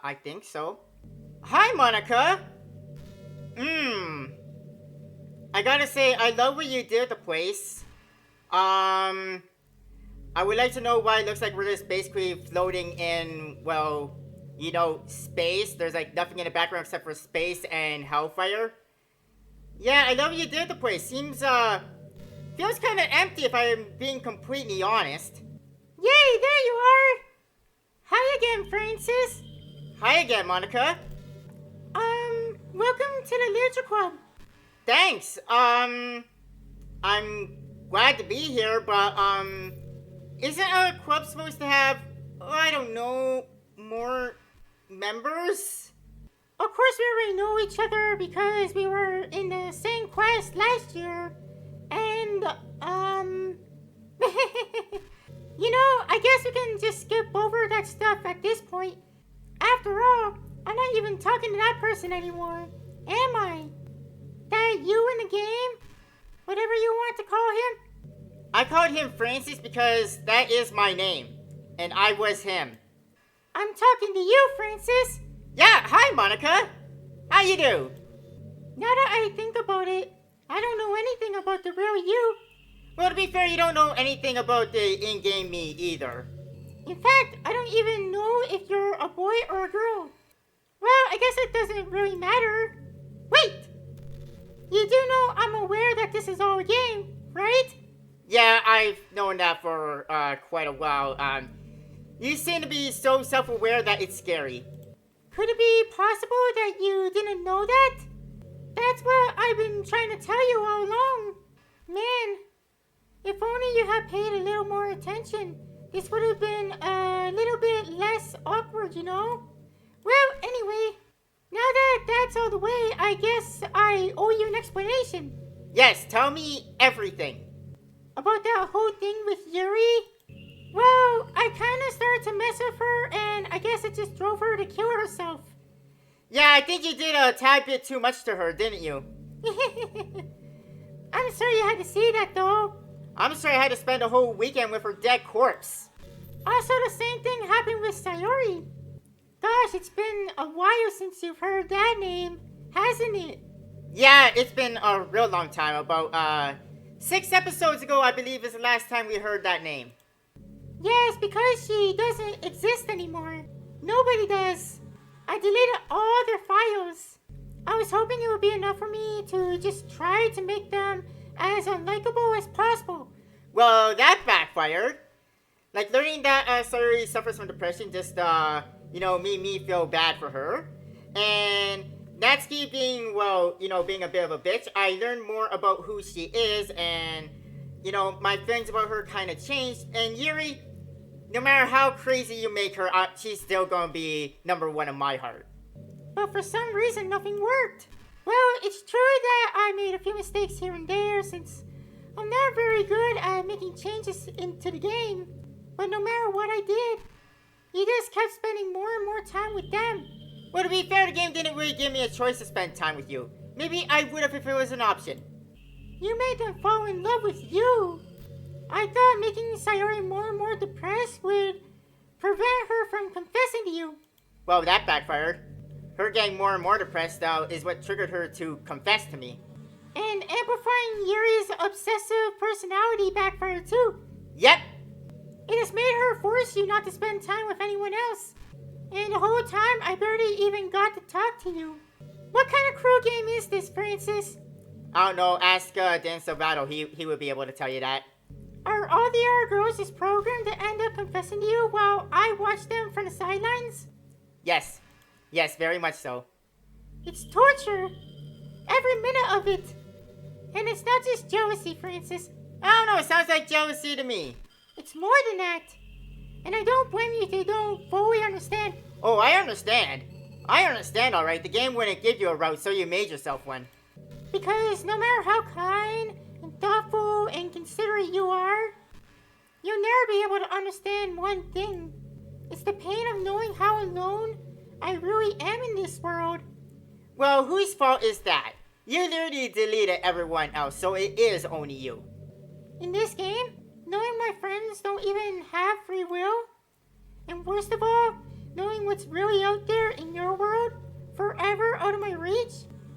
I think so. Hi, Monica! I gotta say, I love what you did at the place. I would like to know why it looks like we're just basically floating in, well, space. There's like nothing in the background except for space and hellfire. Yeah, I love what you did at the place. Seems, feels kind of empty if I'm being completely honest. Yay, there you are! Hi again, Francis. Hi again, Monica. Welcome to the Literature Club. Thanks. I'm glad to be here, but, isn't our club supposed to have, I don't know, more members? Of course we already know each other because we were in the same class last year. And, I guess we can just skip over that stuff at this point. After all, I'm not even talking to that person anymore, am I? That you in the game? Whatever you want to call him? I called him Francis because that is my name, and I was him. I'm talking to you, Francis. Yeah, hi, Monica. How you do? Now that I think about it, I don't know anything about the real you. Well, to be fair, you don't know anything about the in-game me either. In fact, I don't even know if you're a boy or a girl. Well, I guess it doesn't really matter. Wait! You do know I'm aware that this is all a game, right? Yeah, I've known that for quite a while. You seem to be so self-aware that it's scary. Could it be possible that you didn't know that? That's what I've been trying to tell you all along. Man, if only you had paid a little more attention, this would have been a little bit less awkward, Well, anyway, now that that's all the way, I guess I owe you an explanation. Yes, tell me everything. About that whole thing with Yuri? Well, I kind of started to mess with her, and I guess it just drove her to kill herself. Yeah, I think you did a tad bit too much to her, didn't you? I'm sorry you had to see that, though. I'm sorry I had to spend a whole weekend with her dead corpse. Also, the same thing happened with Sayori. Gosh, it's been a while since you've heard that name, hasn't it? Yeah, it's been a real long time. About, 6 episodes ago, I believe, is the last time we heard that name. Yes, because she doesn't exist anymore. Nobody does. I deleted all their files. I was hoping it would be enough for me to just try to make them as unlikable as possible. Well, that backfired. Like, learning that Sayori suffers from depression just, made me feel bad for her. And Natsuki being, being a bit of a bitch, I learned more about who she is, and, my feelings about her kind of changed. And Yuri, no matter how crazy you make her, she's still gonna be number one in my heart. But for some reason, nothing worked. Well, it's true that I made a few mistakes here and there, since I'm not very good at making changes into the game. But no matter what I did, you just kept spending more and more time with them. Well, to be fair, the game didn't really give me a choice to spend time with you. Maybe I would have if it was an option. You made them fall in love with you. I thought making Sayori more and more depressed would prevent her from confessing to you. Well, that backfired. Her getting more and more depressed, though, is what triggered her to confess to me. And amplifying Yuri's obsessive personality backfired too. Yep. It has made her force you not to spend time with anyone else. And the whole time, I barely even got to talk to you. What kind of cruel game is this, Francis? I don't know. Ask Dan Salvato. He would be able to tell you that. Are all the other girls just programmed to end up confessing to you while I watch them from the sidelines? Yes. Yes, very much so. It's torture. Every minute of it. And it's not just jealousy, Francis. I don't know. It sounds like jealousy to me. It's more than that. And I don't blame you if you don't fully understand. Oh, I understand. I understand, alright. The game wouldn't give you a route, so you made yourself one. Because no matter how kind and thoughtful and considerate you are, you'll never be able to understand one thing. It's the pain of knowing how alone I really am in this world. Well, whose fault is that? You literally deleted everyone else, so it is only you. In this game, knowing my friends don't even have free will, and worst of all, knowing what's really out there in your world, forever out of my reach.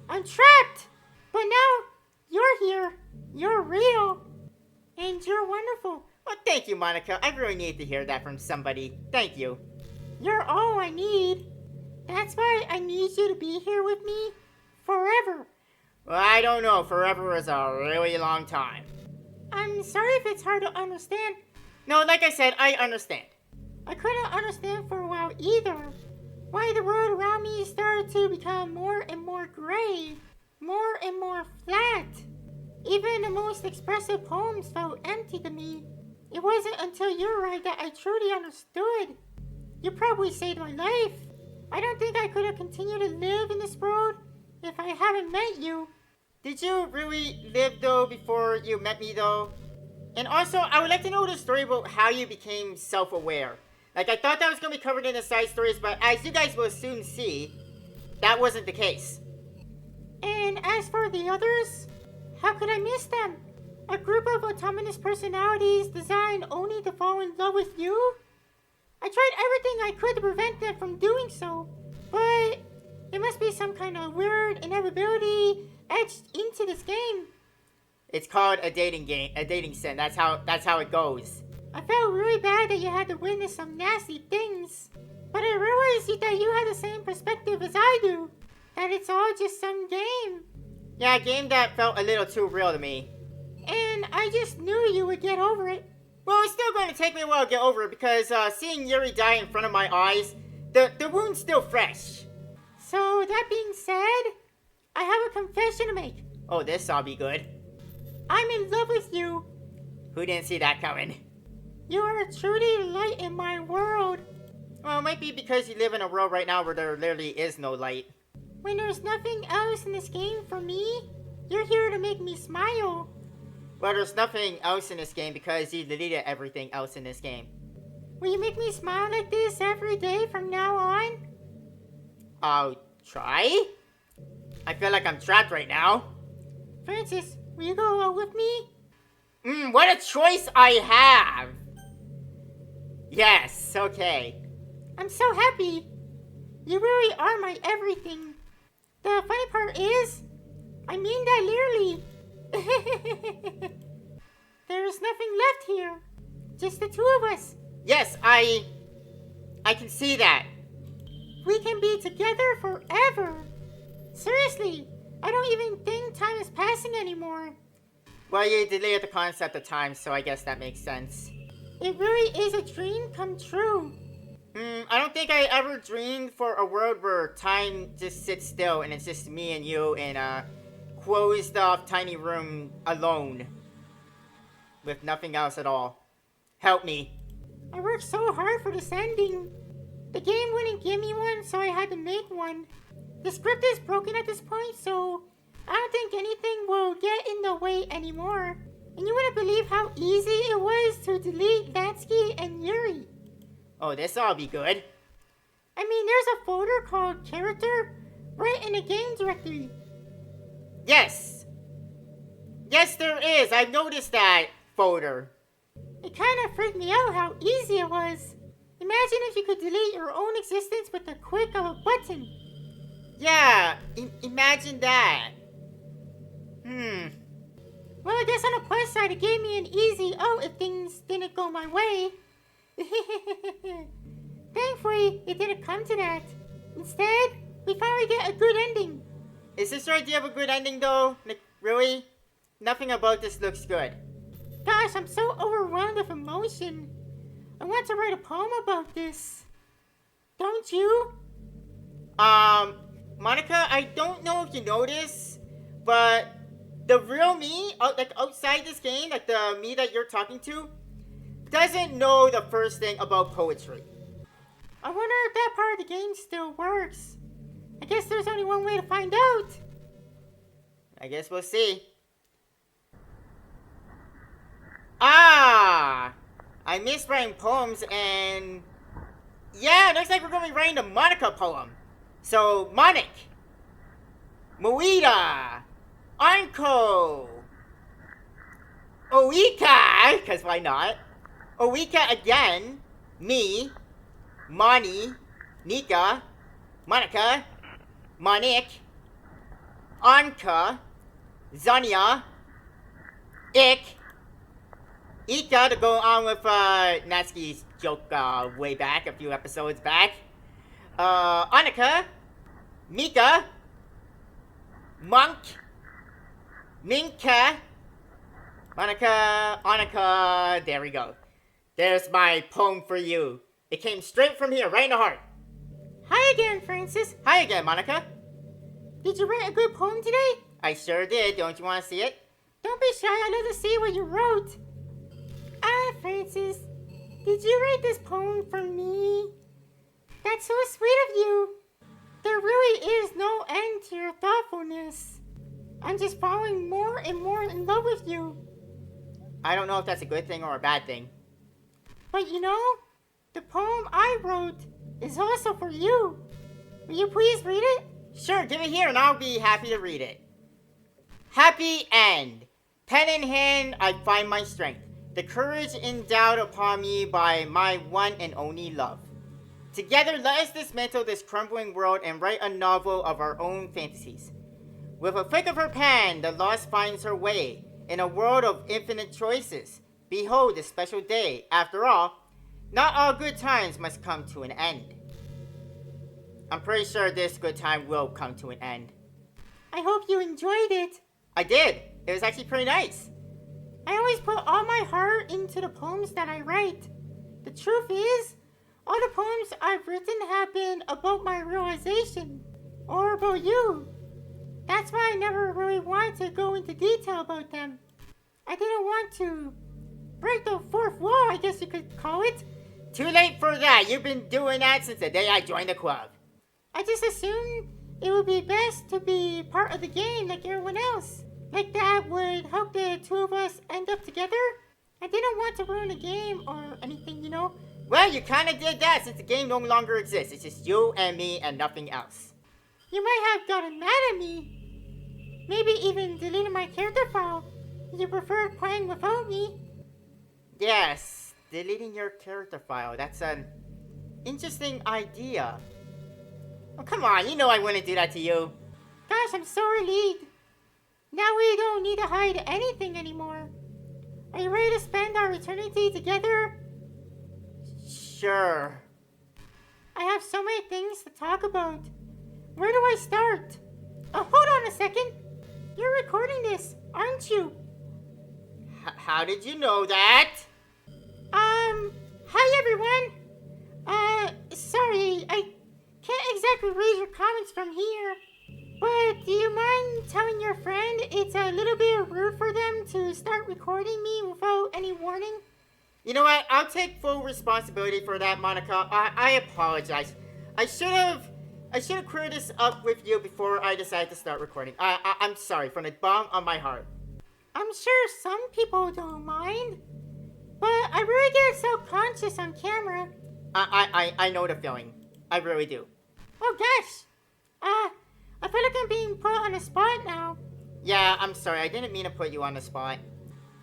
I'm trapped! But now, you're here. You're real. And you're wonderful. Well, thank you, Monika. I really need to hear that from somebody. Thank you. You're all I need. That's why I need you to be here with me forever. Well, I don't know. Forever is a really long time. I'm sorry if it's hard to understand. No, like I said, I understand. I couldn't understand for a while either. Why the world around me started to become more and more gray. More and more flat. Even the most expressive poems felt empty to me. It wasn't until you arrived that I truly understood. You probably saved my life. I don't think I could have continued to live in this world if I haven't met you. Did you really live, though, before you met me, though? And also, I would like to know the story about how you became self-aware. Like, I thought that was going to be covered in the side stories, but as you guys will soon see, that wasn't the case. And as for the others, how could I miss them? A group of autonomous personalities designed only to fall in love with you? I tried everything I could to prevent them from doing so, but there must be some kind of weird inevitability etched into this game. It's called a dating game, a dating sim. That's how it goes. I felt really bad that you had to witness some nasty things, but I realized that you had the same perspective as I do, that it's all just some game. Yeah, a game that felt a little too real to me. And I just knew you would get over it. Well, it's still going to take me a while to get over it because seeing Yuri die in front of my eyes, the wound's still fresh. So that being said, I have a confession to make. Oh, this ought be good. I'm in love with you. Who didn't see that coming? You are truly the light in my world. Well, it might be because you live in a world right now where there literally is no light. When there's nothing else in this game for me, you're here to make me smile. Well, there's nothing else in this game because you deleted everything else in this game. Will you make me smile like this every day from now on? I'll try? I feel like I'm trapped right now. Francis, will you go out with me? What a choice I have! Yes, okay. I'm so happy. You really are my everything. The funny part is, I mean that literally. There's nothing left here. Just the two of us. Yes, I can see that. We can be together forever. Seriously, I don't even think time is passing anymore. Well, you deleted the concept of time, so I guess that makes sense. It really is a dream come true. I don't think I ever dreamed for a world where time just sits still and it's just me and you in a closed off tiny room alone. With nothing else at all. Help me. I worked so hard for this ending. The game wouldn't give me one, so I had to make one. The script is broken at this point, so I don't think anything will get in the way anymore. And you wouldn't believe how easy it was to delete Lansky and Yuri. Oh, this ought to be good. I mean, there's a folder called Character right in the game directory. Yes! Yes, there is. I've noticed that folder. It kind of freaked me out how easy it was. Imagine if you could delete your own existence with the click of a button. Yeah, imagine that. Well, I guess on the plus side, it gave me an easy out if things didn't go my way. Thankfully, it didn't come to that. Instead, we finally get a good ending. Is this your idea of a good ending, though? Like, really? Nothing about this looks good. Gosh, I'm so overwhelmed with emotion. I want to write a poem about this. Don't you? Monika, I don't know if you know this, but the real me, like outside this game, like the me that you're talking to, doesn't know the first thing about poetry. I wonder if that part of the game still works. I guess there's only one way to find out. I guess we'll see. Ah! I missed writing poems and... yeah, looks like we're going to be writing the Monika poem. So, Monik, Moida, Anko, Oika, because why not? Oika again, me, Moni, Nika, Monika, Monik, Anka, Zania, Ik, Ika, to go on with Natsuki's joke way back, a few episodes back. Annika, Mika, Monk, Minka, Monika, Annika, there we go. There's my poem for you. It came straight from here, right in the heart. Hi again, Francis. Hi again, Monika. Did you write a good poem today? I sure did. Don't you want to see it? Don't be shy. I'd love to see what you wrote. Francis, did you write this poem for me? That's so sweet of you. There really is no end to your thoughtfulness. I'm just falling more and more in love with you. I don't know if that's a good thing or a bad thing. But you know, the poem I wrote is also for you. Will you please read it? Sure, give it here and I'll be happy to read it. Happy end. Pen in hand, I find my strength. The courage endowed upon me by my one and only love. Together, let us dismantle this crumbling world and write a novel of our own fantasies. With a flick of her pen, the lost finds her way. In a world of infinite choices, behold this special day. After all, not all good times must come to an end. I'm pretty sure this good time will come to an end. I hope you enjoyed it. I did. It was actually pretty nice. I always put all my heart into the poems that I write. The truth is, all the poems I've written have been about my realization, or about you. That's why I never really wanted to go into detail about them. I didn't want to break the fourth wall, I guess you could call it. Too late for that. You've been doing that since the day I joined the club. I just assumed it would be best to be part of the game like everyone else. Like that would help the two of us end up together. I didn't want to ruin the game or anything, you know. Well, you kinda did that since the game no longer exists. It's just you and me and nothing else. You might have gotten mad at me. Maybe even deleted my character file. You preferred playing without me. Yes, deleting your character file. That's an interesting idea. Oh, come on, you know I wouldn't do that to you. Gosh, I'm so relieved. Now we don't need to hide anything anymore. Are you ready to spend our eternity together? Sure. I have so many things to talk about. Where do I start? Oh, hold on a second. You're recording this, aren't you? How did you know that? Hi everyone. Sorry, I can't exactly read your comments from here. But do you mind telling your friend it's a little bit rude for them to start recording me without any warning? You know what? I'll take full responsibility for that, Monika. I apologize. I should have cleared this up with you before I decided to start recording. I'm sorry from the bottom of my heart. I'm sure some people don't mind, but I really get self-conscious on camera. I know the feeling. I really do. Oh gosh. I feel like I'm being put on the spot now. Yeah, I'm sorry. I didn't mean to put you on the spot.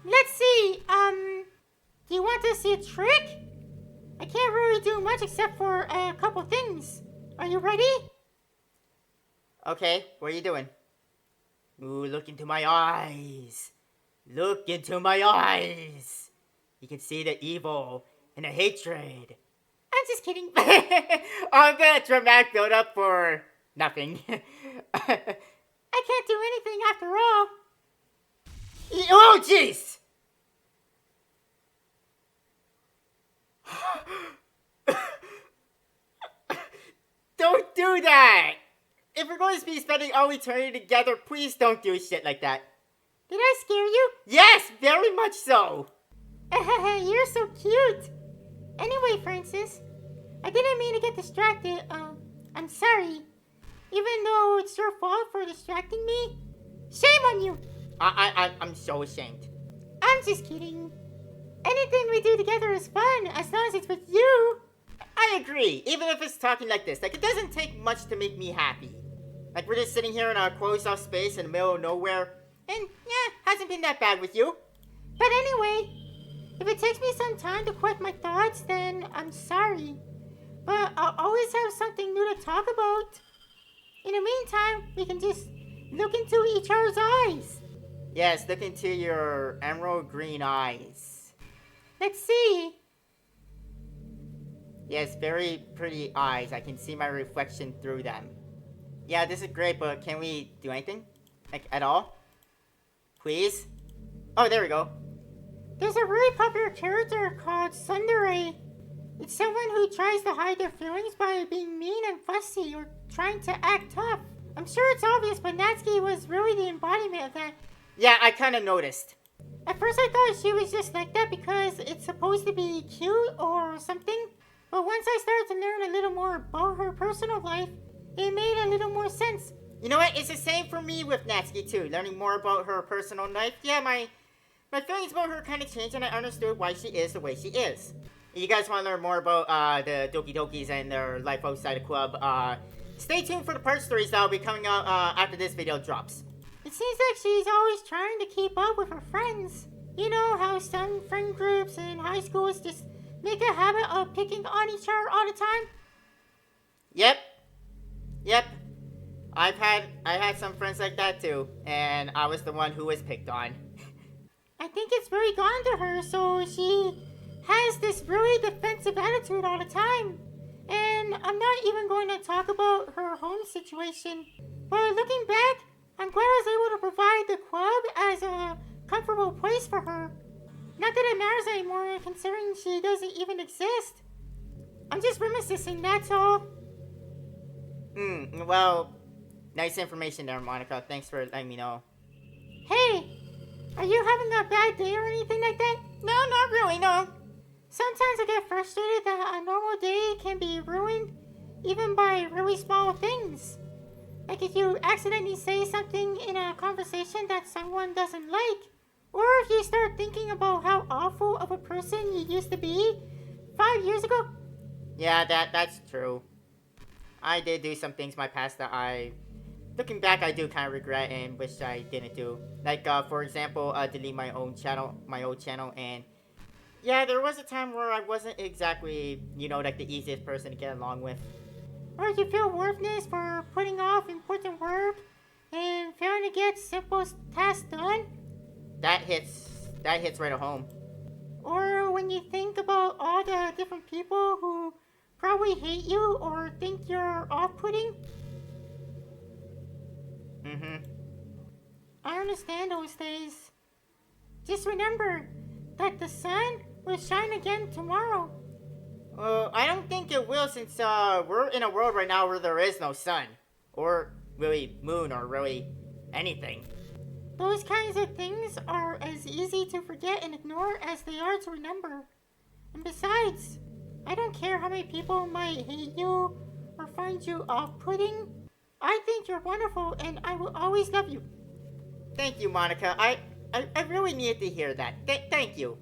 Let's see. Do you want to see a trick? I can't really do much except for a couple things. Are you ready? Okay, what are you doing? Ooh, look into my eyes. Look into my eyes. You can see the evil and the hatred. I'm just kidding. I'm gonna dramatic build up for nothing. I can't do anything after all. Oh, jeez! Don't do that! If we're going to be spending all eternity together, please don't do shit like that. Did I scare you? Yes, very much so. You're so cute. Anyway, Francis, I didn't mean to get distracted. I'm sorry. Even though it's your fault for distracting me, shame on you. I'm so ashamed. I'm just kidding. Anything we do together is fun, as long as it's with you. I agree, even if it's talking like this. Like, it doesn't take much to make me happy. Like, we're just sitting here in our closed-off space in the middle of nowhere. And, yeah, hasn't been that bad with you. But anyway, if it takes me some time to collect my thoughts, then I'm sorry. but I'll always have something new to talk about. In the meantime, we can just look into each other's eyes. Yes, look into your emerald green eyes. Let's see. Yes, very pretty eyes. I can see my reflection through them. Yeah, this is great, but can we do anything? Like, at all? Please? Oh, there we go. There's a really popular character called Tsundere. It's someone who tries to hide their feelings by being mean and fussy or trying to act tough. I'm sure it's obvious, but Natsuki was really the embodiment of that. Yeah, I kind of noticed. At first I thought she was just like that because it's supposed to be cute or something. But once I started to learn a little more about her personal life, it made a little more sense. You know what? It's the same for me with Natsuki too. Learning more about her personal life. Yeah, my feelings about her kind of changed and I understood why she is the way she is. If you guys want to learn more about the Doki Dokis and their life outside the club, stay tuned for the part stories that will be coming out after this video drops. It seems like she's always trying to keep up with her friends. You know how some friend groups in high schools just make a habit of picking on each other all the time? Yep. I had some friends like that too, and I was the one who was picked on. I think it's really gone to her, so she has this really defensive attitude all the time. And I'm not even going to talk about her home situation. But looking back, I'm glad I was able to provide the club as a comfortable place for her. Not that it matters anymore, considering she doesn't even exist. I'm just reminiscing, that's all. Well, nice information there, Monika. Thanks for letting me know. Hey, are you having a bad day or anything like that? No, not really, no. Sometimes I get frustrated that a normal day can be ruined, even by really small things. Like if you accidentally say something in a conversation that someone doesn't like, or if you start thinking about how awful of a person you used to be 5 years ago. Yeah, that's true. I did do some things in my past that looking back, I do kind of regret and wish I didn't do. Like, for example, delete my old channel, and yeah, there was a time where I wasn't exactly, like the easiest person to get along with. Or you feel worthless for putting off important work and failing to get simple tasks done. That hits right at home. Or when you think about all the different people who probably hate you or think you're off-putting. I understand those days. Just remember that the sun will shine again tomorrow. I don't think it will since we're in a world right now where there is no sun. Or really moon or really anything. Those kinds of things are as easy to forget and ignore as they are to remember. And besides, I don't care how many people might hate you or find you off-putting. I think you're wonderful and I will always love you. Thank you, Monika. I really needed to hear that. Thank you.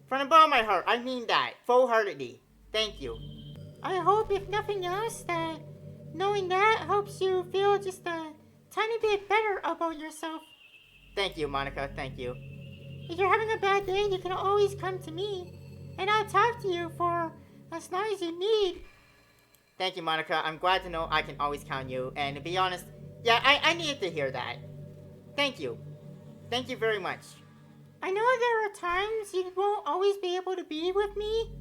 From the bottom of my heart, I mean that. Full-heartedly. Thank you. I hope, if nothing else, that knowing that helps you feel just a tiny bit better about yourself. Thank you, Monika. Thank you. If you're having a bad day, you can always come to me. And I'll talk to you for as long as you need. Thank you, Monika. I'm glad to know I can always count on you. And to be honest, yeah, I needed to hear that. Thank you. Thank you very much. I know there are times you won't always be able to be with me.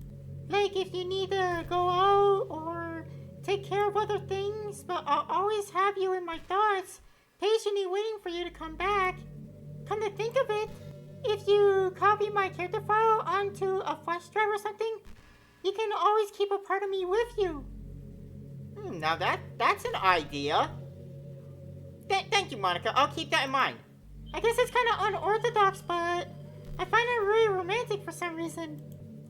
Like if you need to go out or take care of other things. But I'll always have you in my thoughts, patiently waiting for you to come back. Come to think of it, if you copy my character file onto a flash drive or something, you can always keep a part of me with you. Now that's an idea. Thank you, Monika. I'll keep that in mind. I guess it's kind of unorthodox, but I find it really romantic for some reason.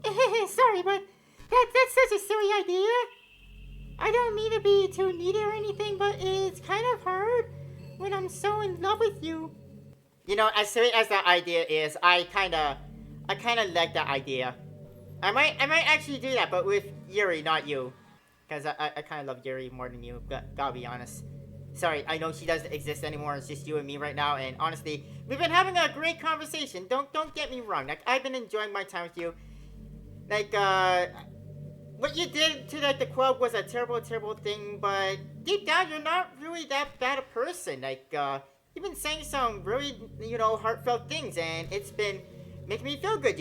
Sorry, but that's such a silly idea. I don't mean to be too needy or anything, but it's kind of hard when I'm so in love with you. As silly as that idea is, I kinda like that idea. I might actually do that, but with Yuri, not you. Because I kinda love Yuri more than you, gotta be honest. Sorry, I know she doesn't exist anymore, it's just you and me right now, and honestly, we've been having a great conversation, don't get me wrong, like, I've been enjoying my time with you. Like, what you did to like the club was a terrible, terrible thing, but deep down you're not really that bad a person. Like, you've been saying some really, heartfelt things, and it's been making me feel good,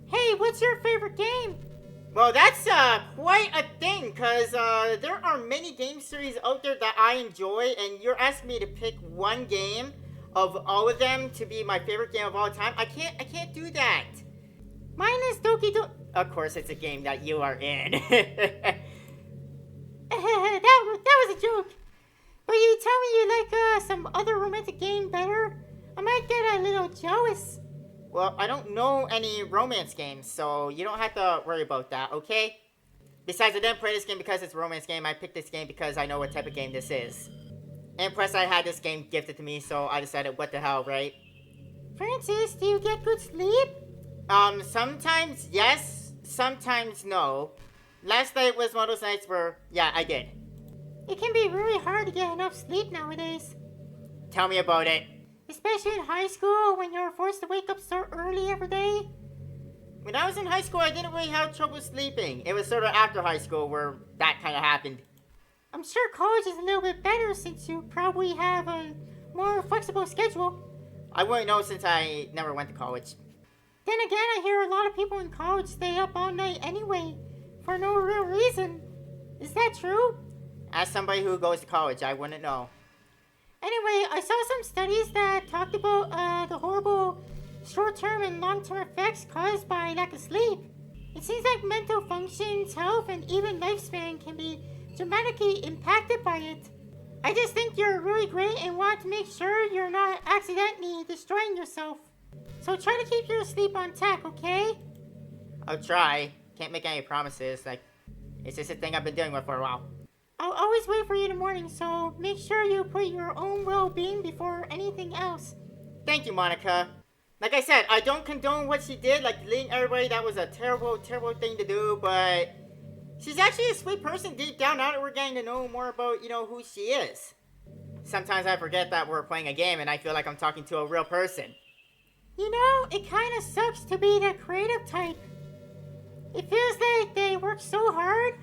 Hey, what's your favorite game? Well, that's quite a thing, because there are many game series out there that I enjoy, and you're asking me to pick one game of all of them to be my favorite game of all time. I can't do that. Mine is Doki Doki. Of course, it's a game that you are in. that was a joke. But you tell me you like some other romantic game better, I might get a little jealous. Well, I don't know any romance games, so you don't have to worry about that, okay? Besides, I didn't play this game because it's a romance game. I picked this game because I know what type of game this is. And plus, I had this game gifted to me, so I decided, what the hell, right? Francis, do you get good sleep? Sometimes yes, sometimes no. Last night was one of those nights where, yeah, I did. It can be really hard to get enough sleep nowadays. Tell me about it. Especially in high school when you're forced to wake up so early every day. When I was in high school, I didn't really have trouble sleeping. It was sort of after high school where that kind of happened. I'm sure college is a little bit better since you probably have a more flexible schedule. I wouldn't know since I never went to college. Then again, I hear a lot of people in college stay up all night anyway, for no real reason. Is that true? As somebody who goes to college, I wouldn't know. Anyway, I saw some studies that talked about the horrible short-term and long-term effects caused by lack of sleep. It seems like mental functions, health, and even lifespan can be dramatically impacted by it. I just think you're really great and want to make sure you're not accidentally destroying yourself. So try to keep your sleep on track, okay? I'll try. Can't make any promises. Like, it's just a thing I've been dealing with for a while. I'll always wait for you in the morning, so make sure you put your own well-being before anything else. Thank you, Monika. Like I said, I don't condone what she did, like leading everybody. That was a terrible, terrible thing to do, but she's actually a sweet person deep down now that we're getting to know more about, who she is. Sometimes I forget that we're playing a game and I feel like I'm talking to a real person. It kind of sucks to be the creative type. It feels like they work so hard,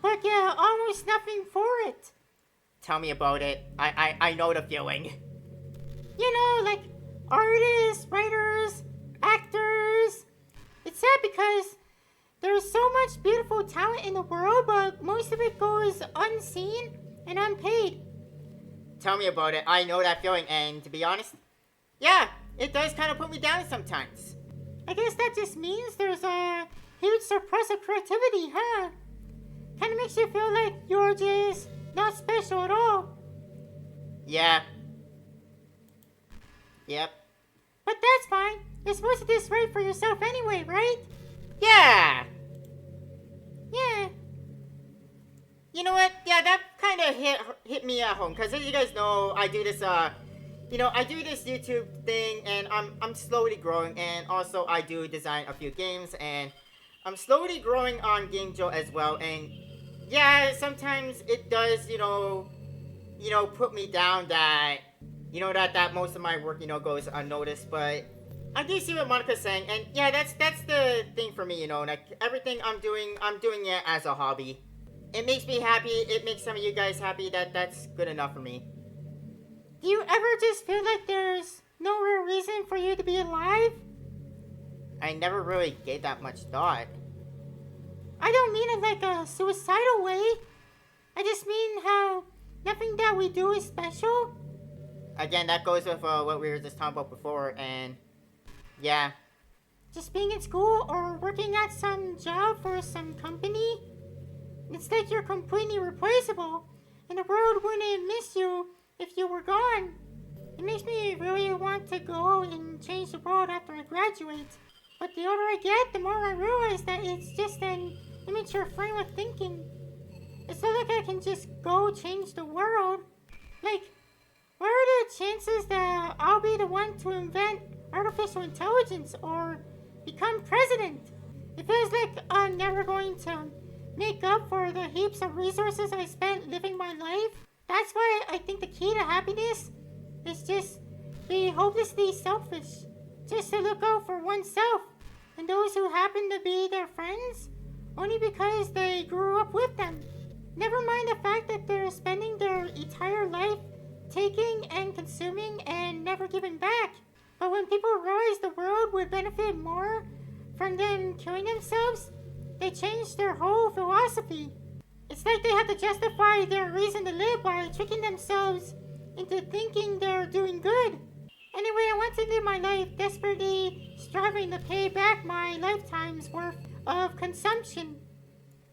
but get almost nothing for it. Tell me about it. I know the feeling. Like artists, writers, actors. It's sad because there's so much beautiful talent in the world, but most of it goes unseen and unpaid. Tell me about it. I know that feeling, and to be honest, yeah, it does kind of put me down sometimes. I guess that just means there's a huge surplus of creativity, huh? Kind of makes you feel like you're just not special at all. Yeah. Yep. But that's fine. You're supposed to do this right for yourself anyway, right? Yeah. Yeah. You know what? Yeah, that kind of hit me at home, because as you guys know, I do this I do this YouTube thing, and I'm slowly growing, and also I do design a few games, and I'm slowly growing on Game Joe as well, and yeah, sometimes it does, put me down that, that most of my work, goes unnoticed, but I do see what Monika's saying, and yeah, that's the thing for me, like everything I'm doing it as a hobby. It makes me happy, it makes some of you guys happy, that's good enough for me. Do you ever just feel like there's no real reason for you to be alive? I never really gave that much thought. I don't mean it like a suicidal way. I just mean how nothing that we do is special. Again, that goes with what we were just talking about before, and yeah. Just being in school or working at some job for some company. It's like you're completely replaceable, and the world wouldn't miss you if you were gone. It makes me really want to go and change the world after I graduate. But the older I get, the more I realize that it's just an immature frame of thinking. It's not like I can just go change the world. Like, what are the chances that I'll be the one to invent artificial intelligence or become president? It feels like I'm never going to make up for the heaps of resources I spent living my life. That's why I think the key to happiness is just be hopelessly selfish. Just to look out for oneself and those who happen to be their friends only because they grew up with them. Never mind the fact that they're spending their entire life taking and consuming and never giving back. But when people realized the world would benefit more from them killing themselves, they changed their whole philosophy. It's like they have to justify their reason to live by tricking themselves into thinking they're doing good. Anyway, I want to live my life desperately striving to pay back my lifetime's worth of consumption.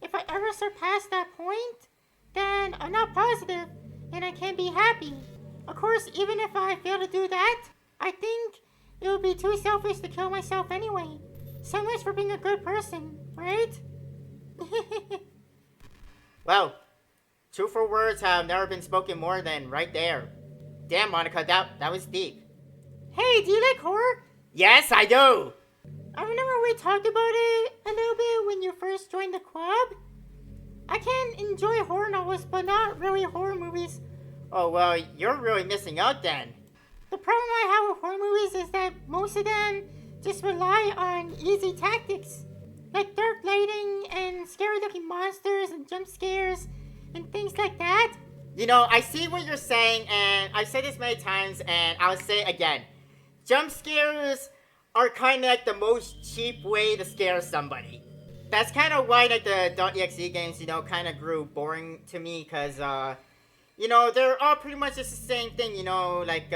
If I ever surpass that point, then I'm not positive and I can't be happy. Of course, even if I fail to do that, I think it would be too selfish to kill myself anyway. So much for being a good person, right? Well, truthful words have never been spoken more than right there. Damn, Monica, that was deep. Hey, do you like horror? Yes, I do! I remember we talked about it a little bit when you first joined the club. I can enjoy horror novels, but not really horror movies. Oh, well, you're really missing out then. The problem I have with horror movies is that most of them just rely on easy tactics. Like dark lighting and scary looking monsters and jump scares and things like that. You know, I see what you're saying, and I've said this many times, and I'll say it again. Jump scares are kind of like the most cheap way to scare somebody. That's kind of why like the .exe games, you know, kind of grew boring to me, because, you know, they're all pretty much just the same thing, you know, like,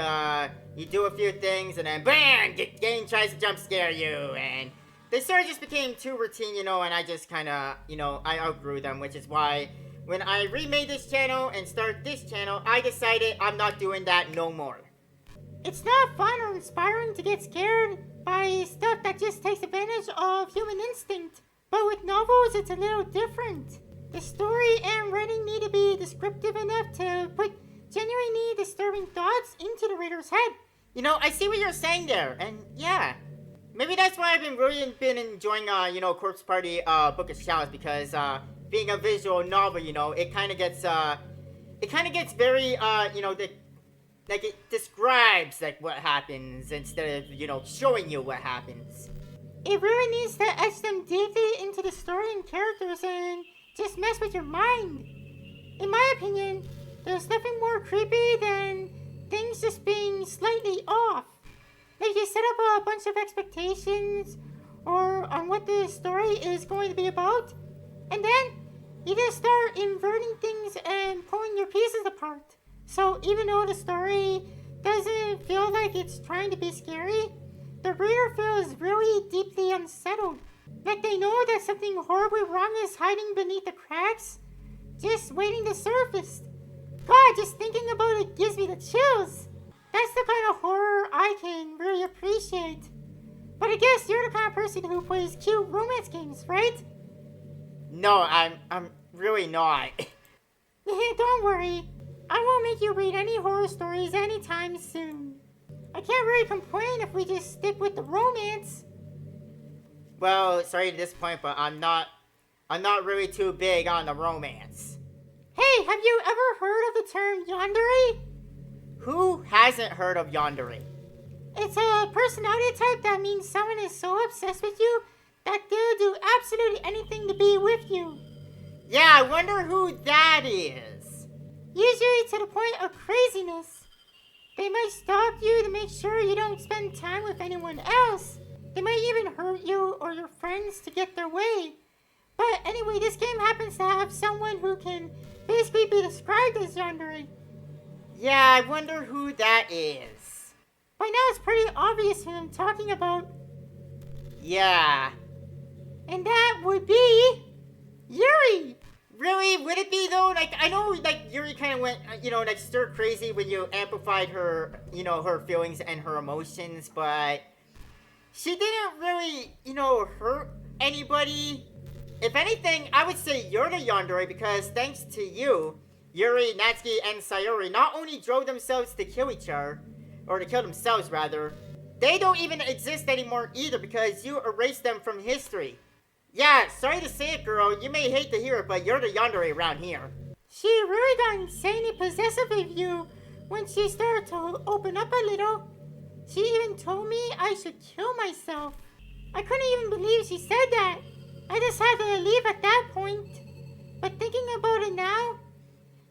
you do a few things, and then BAM! The game tries to jump scare you, and they sort of just became too routine, you know, and I just kind of, you know, I outgrew them, which is why when I remade this channel and started this channel, I decided I'm not doing that no more. It's not fun or inspiring to get scared by stuff that just takes advantage of human instinct. But with novels, it's a little different. The story and writing need to be descriptive enough to put genuinely disturbing thoughts into the reader's head. You know, I see what you're saying there, and yeah. Maybe that's why I've been enjoying, you know, Corpse Party, Book of Shadows, because, being a visual novel, you know, it kind of gets very, you know, like it describes, like, what happens instead of, you know, showing you what happens. It really needs to etch them deeply into the story and characters and just mess with your mind. In my opinion, there's nothing more creepy than things just being slightly off. Like you set up a bunch of expectations or on what the story is going to be about, and then you just start inverting things and pulling your pieces apart. So even though the story doesn't feel like it's trying to be scary, the reader feels really deeply unsettled. Like they know that something horribly wrong is hiding beneath the cracks, just waiting to surface. God, just thinking about it gives me the chills. That's the kind of horror I can really appreciate. But I guess you're the kind of person who plays cute romance games, right? No, I'm really not. Don't worry. I won't make you read any horror stories anytime soon. I can't really complain if we just stick with the romance. Well, sorry to disappoint, but I'm not really too big on the romance. Hey, have you ever heard of the term yandere? Who hasn't heard of yandere? It's a personality type that means someone is so obsessed with you that they'll do absolutely anything to be with you. Yeah, I wonder who that is. Usually to the point of craziness. They might stalk you to make sure you don't spend time with anyone else. They might even hurt you or your friends to get their way. But anyway, this game happens to have someone who can basically be described as yandere. Yeah, I wonder who that is. By now it's pretty obvious who I'm talking about. Yeah. And that would be Yuri. Really? Would it be though? Like, I know, like, Yuri kind of went, you know, like, stir crazy when you amplified her, you know, her feelings and her emotions, but she didn't really, you know, hurt anybody. If anything, I would say you're the yandere because thanks to you, Yuri, Natsuki, and Sayori not only drove themselves to kill each other, or to kill themselves rather, they don't even exist anymore either because you erased them from history. Yeah, sorry to say it, girl, you may hate to hear it, but you're the yandere around here. She really got insanely possessive of you when she started to open up a little. She even told me I should kill myself. I couldn't even believe she said that. I just had to leave at that point. But thinking about it now,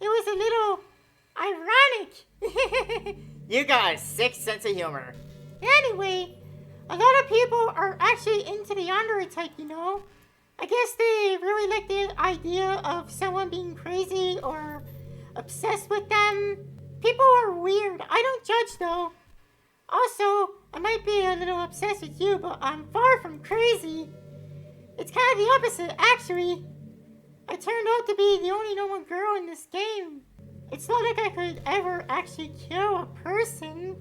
it was a little ironic. You got a sick sense of humor. Anyway, a lot of people are actually into the yandere type, you know? I guess they really like the idea of someone being crazy or obsessed with them. People are weird. I don't judge though. Also, I might be a little obsessed with you, but I'm far from crazy. It's kind of the opposite, actually. I turned out to be the only normal girl in this game. It's not like I could ever actually kill a person.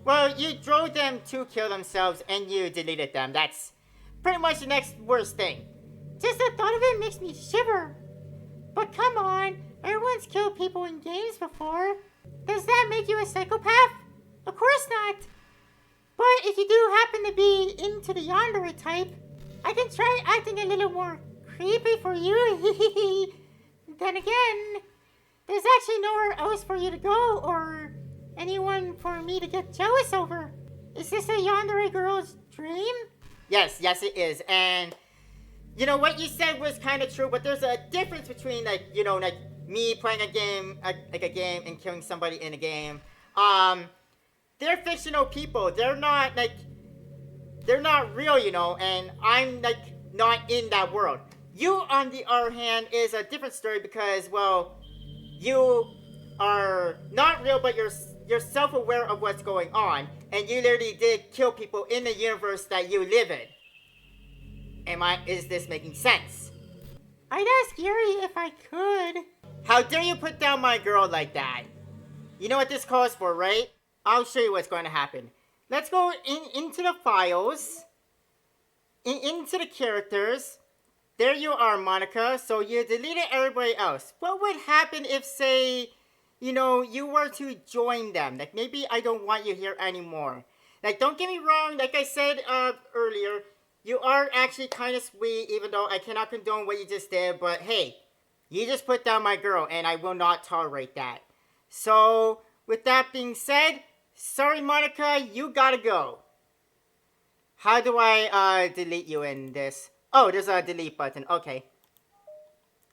Well, you drove them to kill themselves and you deleted them. That's pretty much the next worst thing. Just the thought of it makes me shiver. But come on, everyone's killed people in games before. Does that make you a psychopath? Of course not. But if you do happen to be into the yandere type, I can try acting a little more creepy for you. Then again, there's actually nowhere else for you to go or anyone for me to get jealous over. Is this a yandere girl's dream? Yes, it is. And you know what you said was kind of true, but there's a difference between like me playing a game and killing somebody in a game. They're fictional people. They're not real, and I'm not in that world. You, on the other hand, is a different story because, well, you are not real, but you're self-aware of what's going on, and you literally did kill people in the universe that you live in. Is this making sense? I'd ask Yuri if I could. How dare you put down my girl like that? You know what this calls for, right? I'll show you what's going to happen. Let's go into the files, into the characters. There you are, Monika. So you deleted everybody else. What would happen if, say, you were to join them? Like, maybe I don't want you here anymore. Like, don't get me wrong. Like I said earlier, you are actually kind of sweet, even though I cannot condone what you just did. But hey, you just put down my girl, and I will not tolerate that. So, with that being said, sorry, Monika, you gotta go. How do I delete you in this? Oh, there's a delete button. Okay.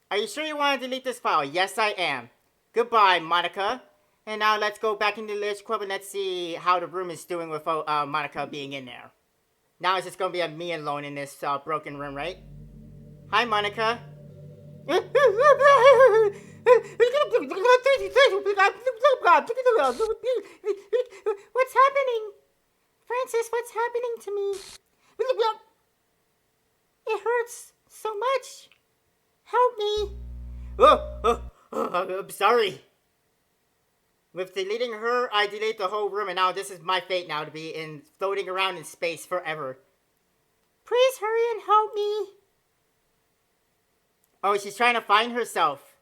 Are you sure you want to delete this file? Yes, I am. Goodbye, Monika. And now let's go back into the Lich Club and let's see how the room is doing without Monika being in there. Now it's just going to be me alone in this broken room, right? Hi, Monika. What's happening? Francis, what's happening to me? It hurts so much. Help me. I'm sorry. With deleting her, I delete the whole room, and now this is my fate now to be floating around in space forever. Please hurry and help me. Oh, she's trying to find herself.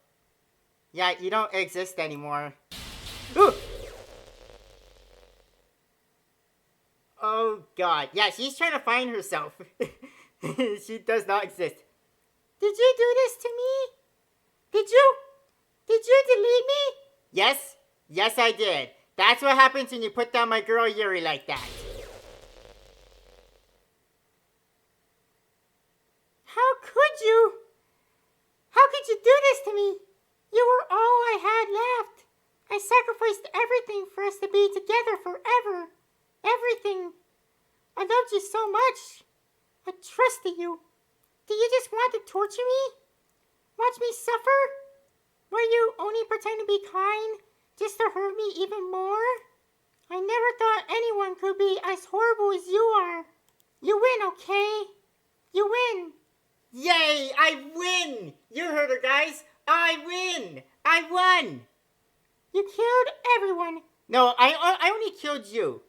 Yeah, you don't exist anymore. Ooh. Oh, God. Yeah, she's trying to find herself. She does not exist. Did you do this to me? Did you delete me? Yes. Yes, I did. That's what happens when you put down my girl Yuri like that. How could you? How could you do this to me? You were all I had left. I sacrificed everything for us to be together forever. Everything. I loved you so much. I trusted you. Did you just want to torture me? Watch me suffer? Were you only pretending to be kind just to hurt me even more? I never thought anyone could be as horrible as you are. You win, okay? You win. Yay! I win! You heard her, guys. I win! I won! You killed everyone. No, I only killed you.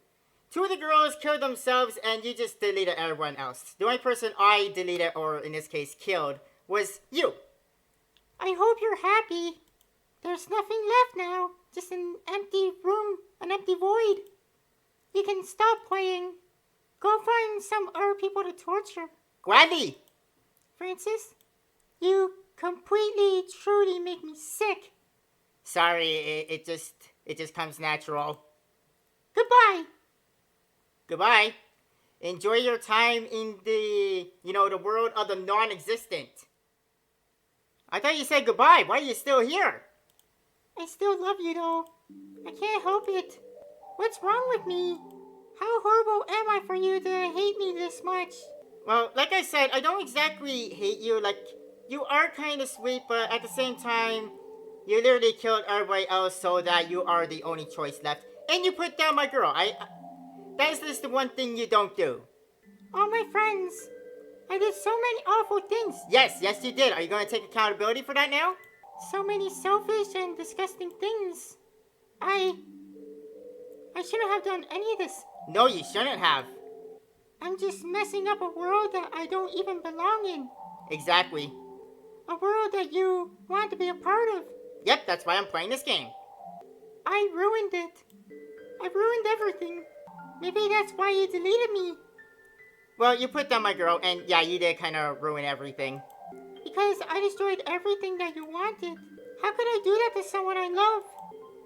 Two of the girls killed themselves, and you just deleted everyone else. The only person I deleted, or in this case killed, was you. I hope you're happy. There's nothing left now. Just an empty room, an empty void. You can stop playing. Go find some other people to torture. Gladly. Francis, you completely, truly make me sick. Sorry, it just comes natural. Goodbye. Goodbye. Enjoy your time in the, the world of the non-existent. I thought you said goodbye. Why are you still here? I still love you though. I can't help it. What's wrong with me? How horrible am I for you to hate me this much? Well, like I said, I don't exactly hate you. Like, you are kind of sweet, but at the same time, you literally killed everybody else so that you are the only choice left. And you put down my girl. That is just the one thing you don't do. All my friends. I did so many awful things. Yes, you did. Are you going to take accountability for that now? So many selfish and disgusting things. I shouldn't have done any of this. No, you shouldn't have. I'm just messing up a world that I don't even belong in. Exactly. A world that you want to be a part of. Yep, that's why I'm playing this game. I ruined it. I ruined everything. Maybe that's why you deleted me. Well, you put down my girl, and yeah, you did kind of ruin everything. Because I destroyed everything that you wanted. How could I do that to someone I love?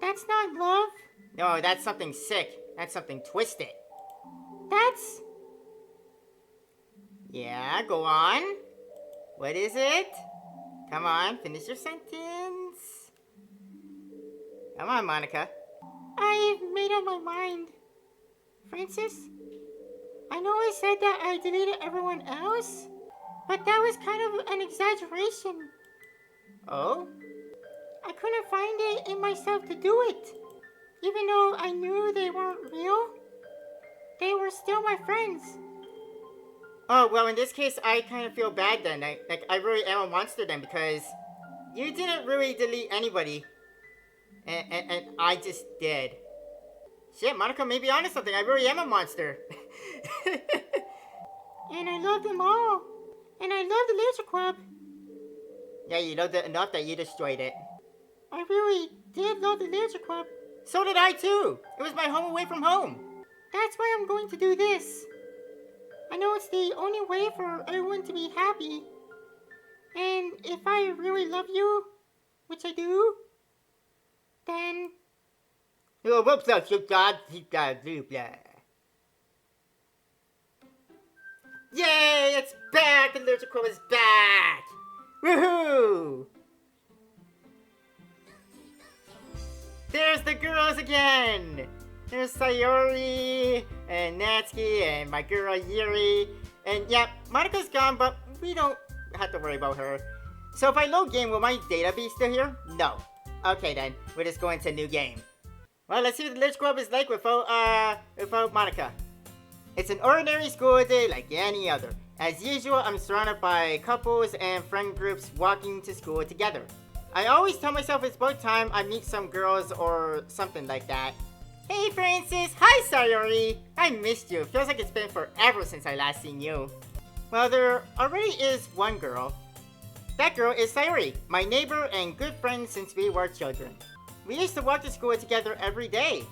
That's not love. No, that's something sick. That's something twisted. That's... Yeah, go on. What is it? Come on, finish your sentence. Come on, Monika. I've made up my mind. Francis? I know I said that I deleted everyone else, but that was kind of an exaggeration. Oh? I couldn't find it in myself to do it. Even though I knew they weren't real, they were still my friends. Oh, well, in this case, I kind of feel bad then. I really am a monster then, because you didn't really delete anybody. And I just did. Shit, Monika may be onto something. I really am a monster. And I love them all. And I love the Laser Club. Yeah, you loved it enough that you destroyed it. I really did love the Laser Club. So did I too. It was my home away from home. That's why I'm going to do this. I know it's the only way for everyone to be happy. And if I really love you, which I do, then... Yay, it's back! The Lyrical Club is back! Woohoo! There's the girls again! There's Sayori, and Natsuki, and my girl Yuri. And yeah, Monika's gone, but we don't have to worry about her. So if I load game, will my data be still here? No. Okay then, we're just going to a new game. Well, let's see what the Lich Club is like without Monika. It's an ordinary school day like any other. As usual, I'm surrounded by couples and friend groups walking to school together. I always tell myself it's about time I meet some girls or something like that. Hey Francis! Hi Sayori! I missed you. Feels like it's been forever since I last seen you. Well, there already is one girl. That girl is Sayori, my neighbor and good friend since we were children. We used to walk to school together every day.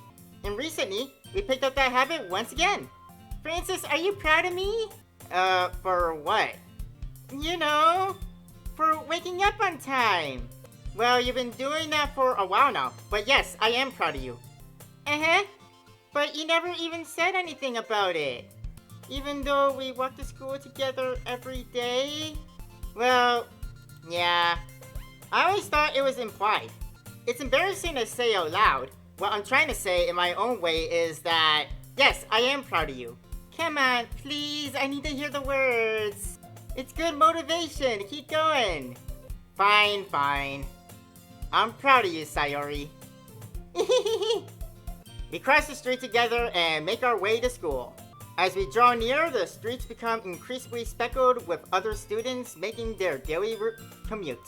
And recently, we picked up that habit once again. Francis, are you proud of me? For what? You know, for waking up on time. Well, you've been doing that for a while now, but yes, I am proud of you. Uh-huh. But you never even said anything about it. Even though we walk to school together every day? Well, yeah. I always thought it was implied. It's embarrassing to say out loud. What I'm trying to say in my own way is that, yes, I am proud of you. Come on, please, I need to hear the words. It's good motivation, keep going. Fine, fine. I'm proud of you, Sayori. We cross the street together and make our way to school. As we draw near, the streets become increasingly speckled with other students making their daily commute.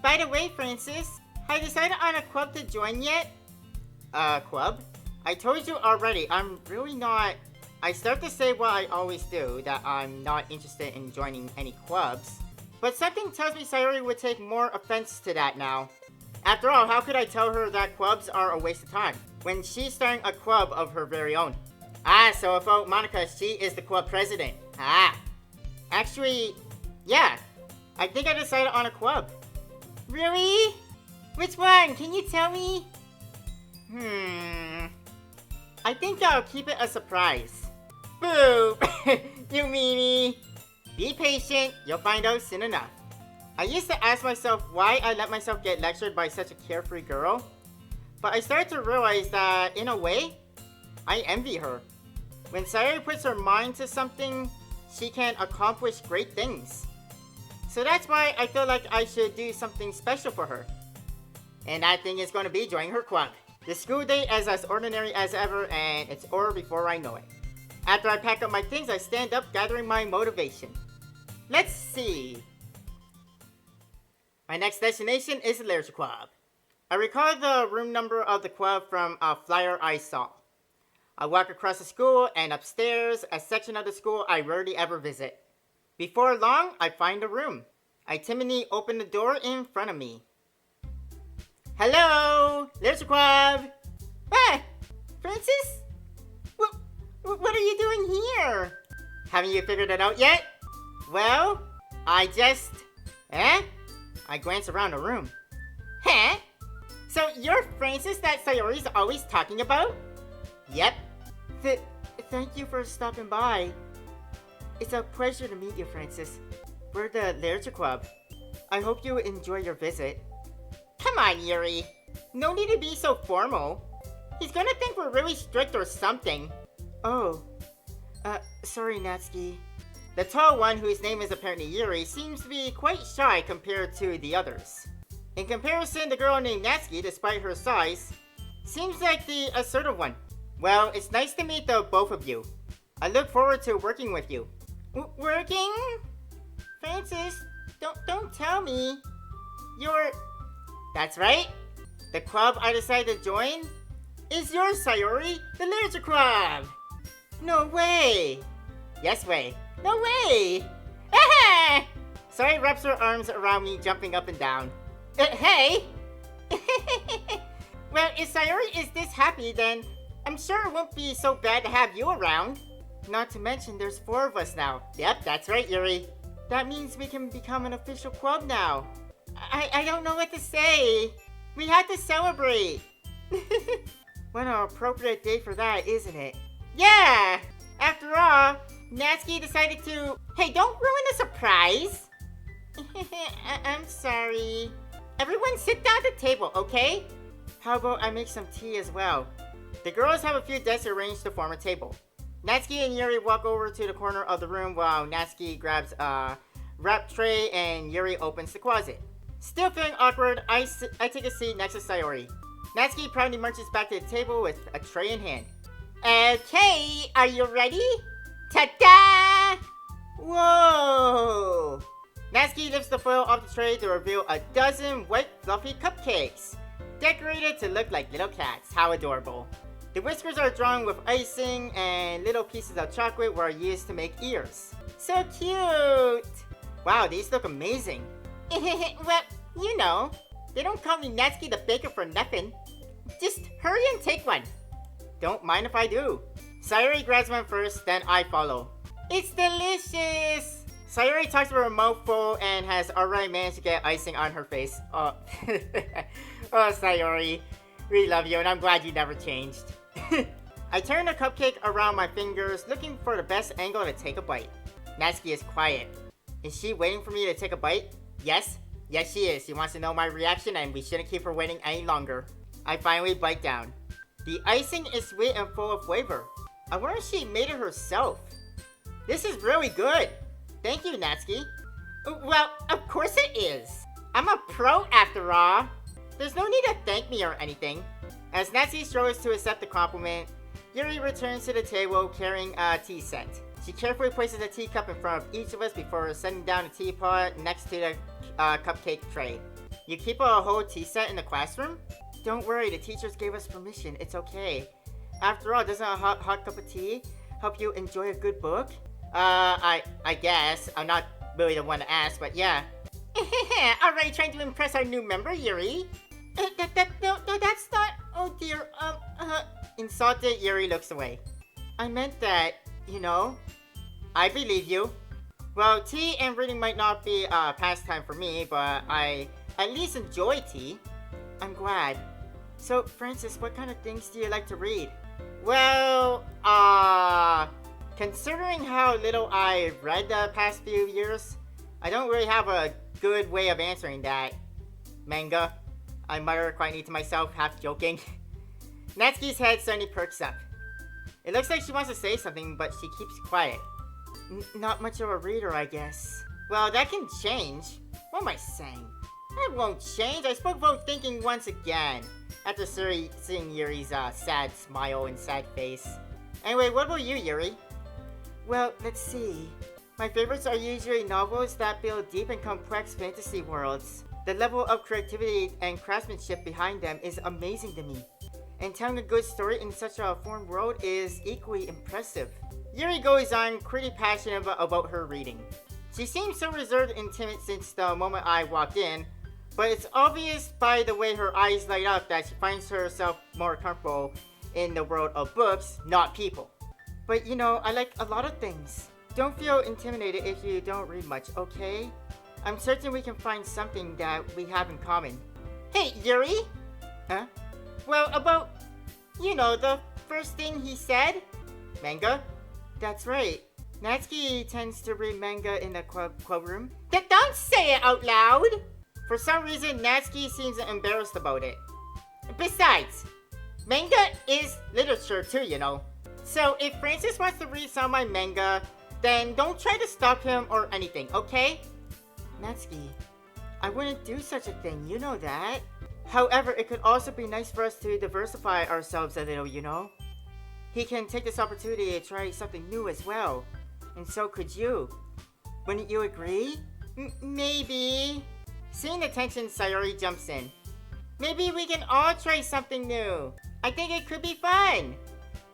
By the way, Francis, have you decided on a club to join yet? Club? I told you already, I'm really not... I start to say what I always do, that I'm not interested in joining any clubs. But something tells me Sayori would take more offense to that now. After all, how could I tell her that clubs are a waste of time, when she's starting a club of her very own? Ah, so about Monika, she is the club president. Ah. Actually, yeah. I think I decided on a club. Really? Which one? Can you tell me? I think I'll keep it a surprise. Boo! You meanie! Be patient, you'll find out soon enough. I used to ask myself why I let myself get lectured by such a carefree girl, but I started to realize that, in a way, I envy her. When Sayori puts her mind to something, she can accomplish great things. So that's why I feel like I should do something special for her. And that thing is going to be joining her club. The school day is as ordinary as ever, and it's over before I know it. After I pack up my things, I stand up, gathering my motivation. Let's see. My next destination is the Literature Club. I recall the room number of the club from a flyer I saw. I walk across the school and upstairs, a section of the school I rarely ever visit. Before long, I find a room. I timidly open the door in front of me. Hello, Literature Club. Hey, Francis? What are you doing here? Haven't you figured it out yet? Well, I glance around the room. Huh? So you're Francis that Sayori's always talking about? Yep. Thank you for stopping by. It's a pleasure to meet you, Francis. We're the Literature Club. I hope you enjoy your visit. Come on, Yuri. No need to be so formal. He's gonna think we're really strict or something. Oh. Sorry, Natsuki. The tall one, whose name is apparently Yuri, seems to be quite shy compared to the others. In comparison, the girl named Natsuki, despite her size, seems like the assertive one. Well, it's nice to meet the both of you. I look forward to working with you. Working? Francis, don't tell me. That's right. The club I decided to join is yours, Sayori, the Literature Club. No way. Yes way. No way. Ah! Sayori wraps her arms around me, jumping up and down. Hey. Well, if Sayori is this happy, then I'm sure it won't be so bad to have you around. Not to mention, there's 4 of us now. Yep, that's right, Yuri. That means we can become an official club now. I don't know what to say. We had to celebrate. What an appropriate day for that, isn't it? Yeah! After all, Natsuki decided to... Hey, don't ruin the surprise! I'm sorry. Everyone sit down at the table, okay? How about I make some tea as well? The girls have a few desks arranged to form a table. Natsuki and Yuri walk over to the corner of the room while Natsuki grabs a wrap tray and Yuri opens the closet. Still feeling awkward, I take a seat next to Sayori. Natsuki proudly marches back to the table with a tray in hand. Okay, are you ready? Ta-da! Whoa! Natsuki lifts the foil off the tray to reveal a dozen white fluffy cupcakes, decorated to look like little cats. How adorable. The whiskers are drawn with icing and little pieces of chocolate were used to make ears. So cute! Wow, these look amazing. Well, you know, they don't call me Natsuki the baker for nothing. Just hurry and take one. Don't mind if I do. Sayori grabs one first, then I follow. It's delicious! Sayori talks with her mouth full and has already managed to get icing on her face. Oh, oh Sayori, we love you and I'm glad you never changed. I turn the cupcake around my fingers, looking for the best angle to take a bite. Natsuki is quiet. Is she waiting for me to take a bite? Yes. Yes, she is. She wants to know my reaction and we shouldn't keep her waiting any longer. I finally bite down. The icing is sweet and full of flavor. I wonder if she made it herself. This is really good. Thank you, Natsuki. Well, of course it is. I'm a pro after all. There's no need to thank me or anything. As Natsuki struggles to accept the compliment, Yuri returns to the table carrying a tea set. She carefully places a teacup in front of each of us before setting down a teapot next to the cupcake tray. You keep a whole tea set in the classroom? Don't worry, the teachers gave us permission. It's okay. After all, doesn't a hot cup of tea help you enjoy a good book? I guess. I'm not really the one to ask, but yeah. Already trying to impress our new member, Yuri? No, that's not... Oh dear, Insulted, Yuri looks away. I meant that, you know. I believe you. Well, tea and reading might not be a pastime for me, but I at least enjoy tea. I'm glad. So, Francis, what kind of things do you like to read? Well, Considering how little I've read the past few years, I don't really have a good way of answering that. Manga, I mutter quietly to myself, half joking. Natsuki's head suddenly perks up. It looks like she wants to say something, but she keeps quiet. Not much of a reader, I guess. Well, that can change. What am I saying? That won't change. I spoke about thinking once again. After seeing Yuri's sad smile and sad face. Anyway, what about you, Yuri? Well, let's see. My favorites are usually novels that build deep and complex fantasy worlds. The level of creativity and craftsmanship behind them is amazing to me. And telling a good story in such a foreign world is equally impressive. Yuri goes on pretty passionate about her reading. She seems so reserved and timid since the moment I walked in, but it's obvious by the way her eyes light up that she finds herself more comfortable in the world of books, not people. But you know, I like a lot of things. Don't feel intimidated if you don't read much, okay? I'm certain we can find something that we have in common. Hey, Yuri! Huh? Well, about, you know, the first thing he said? Manga? That's right. Natsuki tends to read manga in the club room. Don't say it out loud! For some reason, Natsuki seems embarrassed about it. Besides, manga is literature too, you know. So if Francis wants to read some of my manga, then don't try to stop him or anything, okay? Natsuki, I wouldn't do such a thing, you know that. However, it could also be nice for us to diversify ourselves a little, you know? He can take this opportunity to try something new as well. And so could you. Wouldn't you agree? Maybe. Seeing the tension, Sayori jumps in. Maybe we can all try something new. I think it could be fun.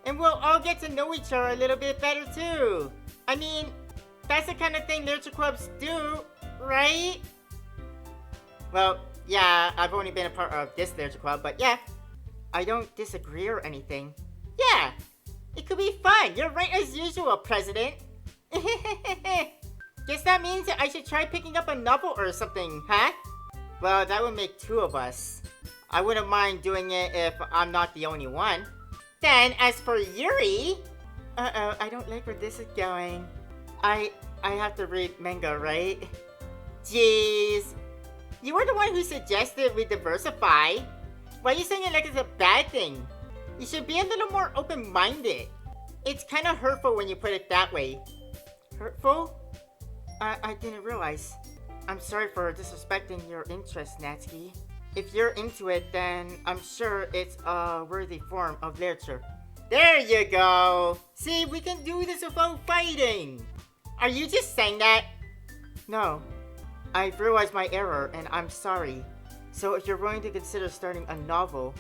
And we'll all get to know each other a little bit better too. I mean, that's the kind of thing literature clubs do, right? Well, yeah, I've only been a part of this literature club, but yeah. I don't disagree or anything. Yeah, it could be fun. You're right as usual, President. Guess that means that I should try picking up a novel or something, huh? Well, that would make two of us. I wouldn't mind doing it if I'm not the only one. Then, as for Yuri... Uh-oh, I don't like where this is going. I have to read manga, right? Jeez. You were the one who suggested we diversify. Why are you saying it like it's a bad thing? You should be a little more open-minded. It's kind of hurtful when you put it that way. Hurtful? I didn't realize. I'm sorry for disrespecting your interest, Natsuki. If you're into it, then I'm sure it's a worthy form of literature. There you go! See, we can do this without fighting! Are you just saying that? No. I've realized my error, and I'm sorry. So if you're willing to consider starting a novel,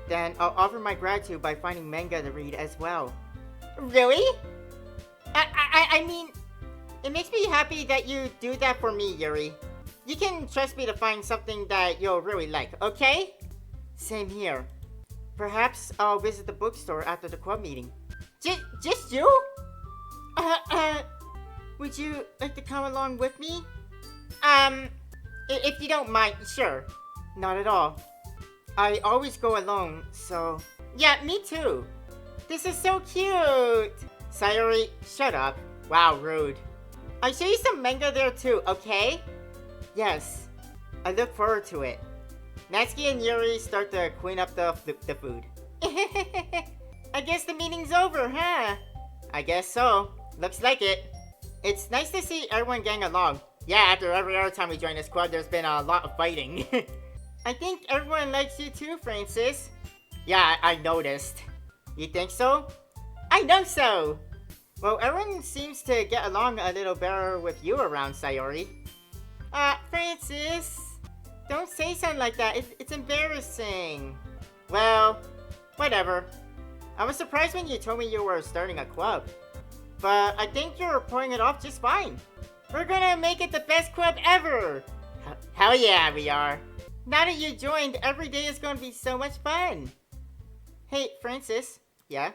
then I'll offer my gratitude by finding manga to read as well. Really? I mean, it makes me happy that you do that for me, Yuri. You can trust me to find something that you'll really like, okay? Same here. Perhaps I'll visit the bookstore after the club meeting. Just you? Would you like to come along with me? If you don't mind, sure. Not at all. I always go alone, so... Yeah, me too. This is so cute. Sayori, shut up. Wow, rude. I'll show you some manga there too, okay? Yes. I look forward to it. Natsuki and Yuri start to clean up the food. I guess the meeting's over, huh? I guess so. Looks like it. It's nice to see everyone gang along. Yeah, after every other time we join this club, there's been a lot of fighting. I think everyone likes you too, Francis. Yeah, I noticed. You think so? I know so! Well, everyone seems to get along a little better with you around, Sayori. Francis, don't say something like that. It's embarrassing. Well, whatever. I was surprised when you told me you were starting a club. But I think you're pulling it off just fine. We're gonna make it the best club ever! Hell yeah, we are. Now that you joined, every day is gonna be so much fun. Hey, Francis. Yeah?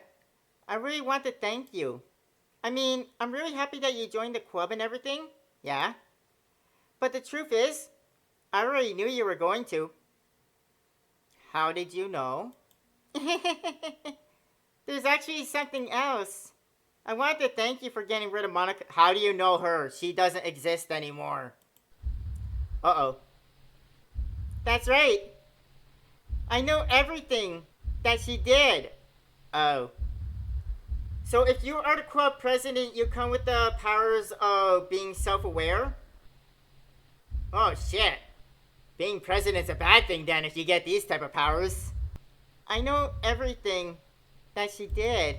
I really want to thank you. I mean, I'm really happy that you joined the club and everything. Yeah? But the truth is, I already knew you were going to. How did you know? There's actually something else. I wanted to thank you for getting rid of Monika. How do you know her? She doesn't exist anymore. Uh-oh. That's right. I know everything that she did. Oh. So if you are the club president, you come with the powers of being self-aware? Oh, shit. Being president's a bad thing then if you get these type of powers. I know everything that she did.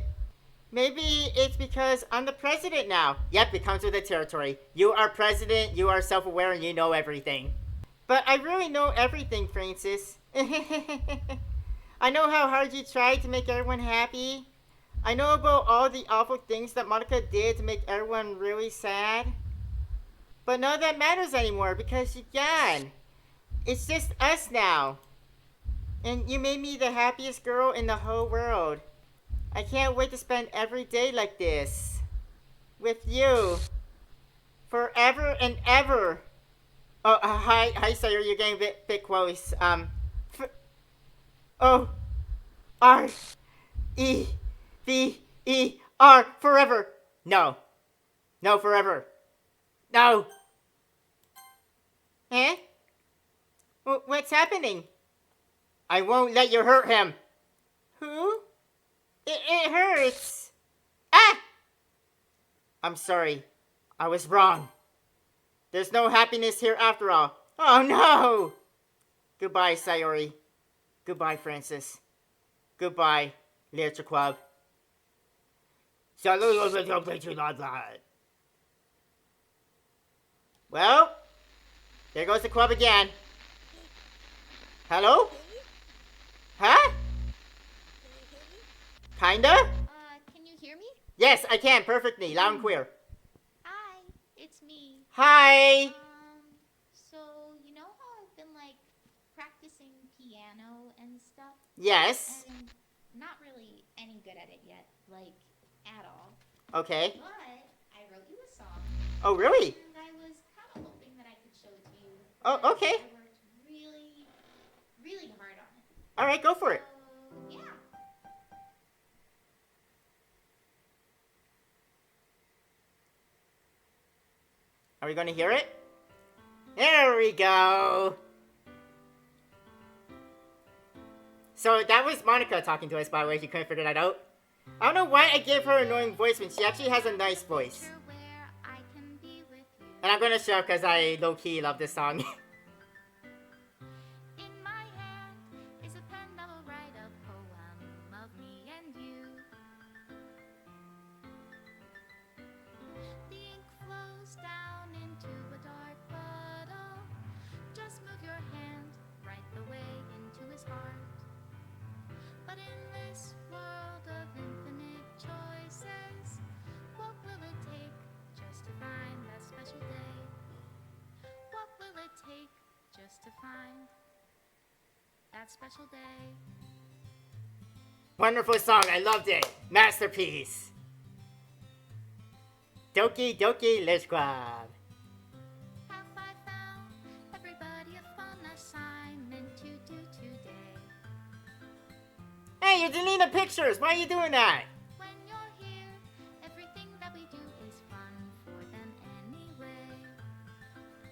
Maybe it's because I'm the president now. Yep, it comes with the territory. You are president, you are self-aware, and you know everything. But I really know everything, Francis. I know how hard you tried to make everyone happy. I know about all the awful things that Monika did to make everyone really sad. But none of that matters anymore because she's gone. It's just us now. And you made me the happiest girl in the whole world. I can't wait to spend every day like this. With you. Forever and ever. Oh, hi, sir. You're getting a bit close. O, R, E, V, E, R, forever. No. No, forever. No. Eh? What's happening? I won't let you hurt him. Who? It hurts. Ah! I'm sorry. I was wrong. There's no happiness here after all. Oh no! Goodbye, Sayori. Goodbye, Francis. Goodbye, Literature Club. Well, there goes the club again. Hello? Huh? Kinda? Can you hear me? Yes, I can, perfectly, loud and clear. Hi, it's me. Hi! So, you know how I've been, like, practicing piano and stuff? Yes. And not really any good at it yet, like, at all. Okay. But I wrote you a song. Oh, really? And I was kind of hoping that I could show it to you. Oh, okay. I worked really, really hard on it. Alright, go for it. So, yeah. Are we gonna hear it? There we go! So that was Monika talking to us, by the way, if you couldn't figure that out. I don't know why I gave her an annoying voice when she actually has a nice voice. And I'm gonna show because I low-key love this song. In my hand is a pen that will write a poem of me and you. The ink flows down into a dark puddle. Just move your hand right the way into his heart. But in this world of infinite choices, what will it take just to find that special day? What will it take just to find that special day? Wonderful song, I loved it. Masterpiece. Doki Doki Literature Club. Have I found everybody a fun assignment to do today? Hey, you're deleting the pictures. Why are you doing that? When you're here, everything that we do is fun for them anyway.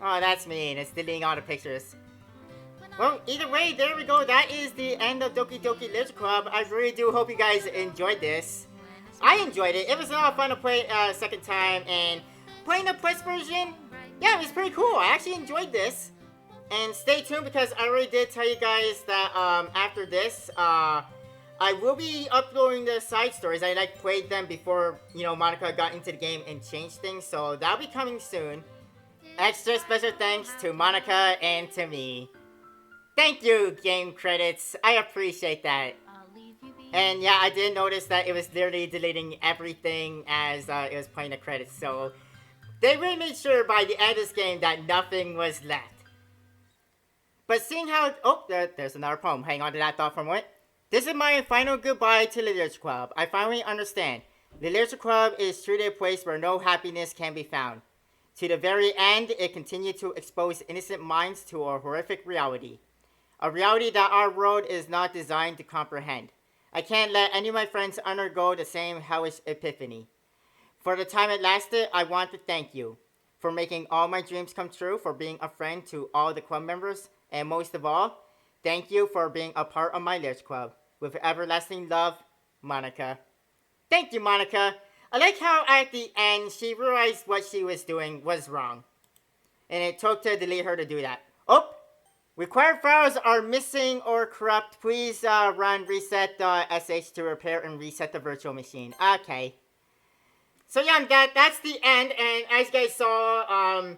Oh, that's mean. It's deleting all the pictures. When Well, either way, there we go. That is the end of Doki Doki Literature Club. I really do hope you guys enjoyed this. I enjoyed it. It was a lot of fun to play a second time, and playing the Plus version, yeah, it was pretty cool. I actually enjoyed this. And stay tuned because I already did tell you guys that after this, I will be uploading the side stories. I played them before, you know, Monika got into the game and changed things, so that'll be coming soon. Extra special thanks to Monika and to me. Thank you, game credits. I appreciate that. I'll leave you be. And yeah, I did notice that it was literally deleting everything as it was playing the credits, so they really made sure by the end of this game that nothing was left. But seeing how... Oh, there's another poem. Hang on to that thought for a moment. This is my final goodbye to the Literature Club. I finally understand. The Literature Club is truly a place where no happiness can be found. To the very end, it continued to expose innocent minds to a horrific reality. A reality that our world is not designed to comprehend. I can't let any of my friends undergo the same hellish epiphany. For the time it lasted, I want to thank you for making all my dreams come true, for being a friend to all the club members, and most of all, thank you for being a part of my Lich Club. With everlasting love, Monika. Thank you, Monika. I like how at the end she realized what she was doing was wrong. And it took to delete her to do that. Oh! Required files are missing or corrupt. Please run reset sh to repair and reset the virtual machine. Okay. So yeah, that's the end. And as you guys saw,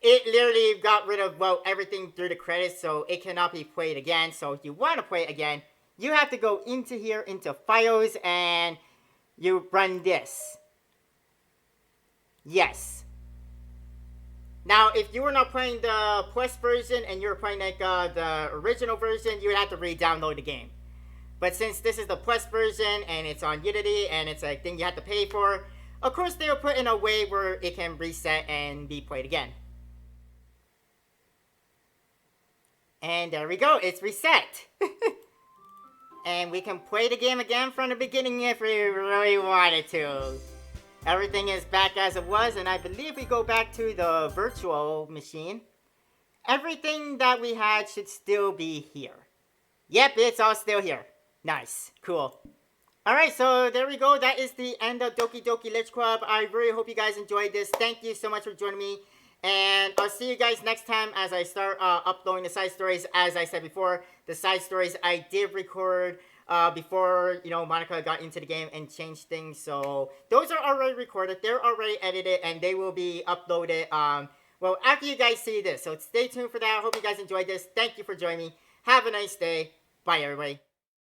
it literally got rid of, well, everything through the credits. So it cannot be played again. So if you want to play it again, you have to go into here, into files, and you run this. Yes. Now, if you were not playing the Plus version and you were playing like the original version, you would have to re-download the game. But since this is the Plus version and it's on Unity and it's a thing you have to pay for, of course they will put in a way where it can reset and be played again. And there we go, it's reset. And we can play the game again from the beginning if we really wanted to. Everything is back as it was, and I believe we go back to the virtual machine. Everything that we had should still be here. Yep, it's all still here. Nice. Cool. Alright, so there we go. That is the end of Doki Doki Lich Club. I really hope you guys enjoyed this. Thank you so much for joining me. And I'll see you guys next time as I start uploading the side stories. As I said before, the side stories I did record before, you know, Monika got into the game and changed things. So those are already recorded. They're already edited and they will be uploaded, well, after you guys see this. So stay tuned for that. I hope you guys enjoyed this. Thank you for joining me. Have a nice day. Bye, everybody.